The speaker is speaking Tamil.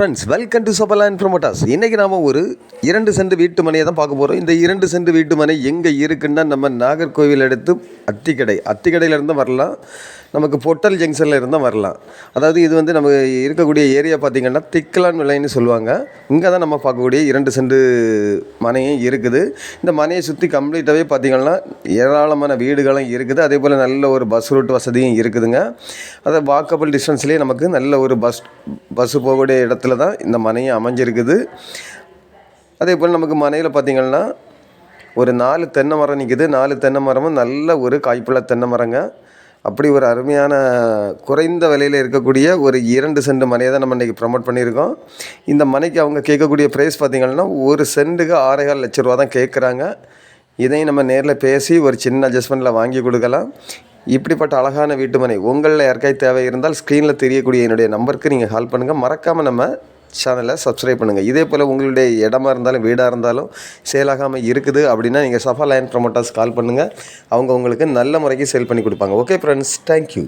ஃப்ரெண்ட்ஸ், வெல்கம் டு சோபலான் ப்ரோமோட்டாஸ். இன்றைக்கி நாம் ஒரு 2 சென்ட் வீட்டு மனையை தான் பார்க்க போகிறோம். இந்த 2 சென்ட் வீட்டு மனை எங்கே இருக்குன்னா நம்ம நாகர்கோவில் அடுத்து அத்திக்கடையிலேருந்து வரலாம், நமக்கு பொட்டல் ஜங்ஷனில் இருந்தால் வரலாம். அதாவது இது வந்து நம்ம இருக்கக்கூடிய ஏரியா பார்த்திங்கன்னா திக்கலான் விலைன்னு சொல்லுவாங்க. இங்கே தான் நம்ம பார்க்கக்கூடிய 2 சென்ட் மனையும் இருக்குது. இந்த மனையை சுற்றி கம்ப்ளீட்டாகவே பார்த்திங்கன்னா ஏராளமான வீடுகளும் இருக்குது. அதே போல் நல்ல ஒரு பஸ் ரூட் வசதியும் இருக்குதுங்க. அதை வாக்கபிள் டிஸ்டன்ஸ்லேயே நமக்கு நல்ல ஒரு பஸ்ஸு போகக்கூடிய இடத்துல தான் இந்த மனையும் அமைஞ்சிருக்குது. அதே போல் நமக்கு மனையில் பார்த்திங்கன்னா ஒரு 4 தென்னை மரம் நிற்குது. 4 தென்னை மரமும் நல்ல ஒரு காய்ப்புள்ள தென்னை மரங்க. அப்படி ஒரு அருமையான குறைந்த விலையில் இருக்கக்கூடிய ஒரு 2 சென்ட் மனையை தான் நம்ம இன்றைக்கி ப்ரமோட் பண்ணியிருக்கோம். இந்த மனைக்கு அவங்க கேட்கக்கூடிய ப்ரைஸ் பார்த்திங்கன்னா ஒரு சென்ட்டுக்கு 6,5 லட்ச ரூபா தான் கேட்குறாங்க. இதையும் நம்ம நேரில் பேசி ஒரு சின்ன அட்ஜஸ்ட்மெண்ட்டில் வாங்கி கொடுக்கலாம். இப்படிப்பட்ட அழகான வீட்டு மனை உங்களில் யாருக்காவது தேவை இருந்தால் ஸ்க்ரீனில் தெரியக்கூடிய என்னுடைய நம்பருக்கு நீங்கள் கால் பண்ணுங்கள். மறக்காமல் நம்ம சேனலை சப்ஸ்கிரைப் பண்ணுங்கள். இதே போல் உங்களுடைய இடமா இருந்தாலும் வீடாக இருந்தாலும் சேலாகாமல் இருக்குது அப்படின்னா நீங்கள் சோபலான் ப்ரோமோட்டாஸ் கால் பண்ணுங்கள். அவங்க உங்களுக்கு நல்ல முறைக்கு சேல் பண்ணி கொடுப்பாங்க. Okay friends, thank you.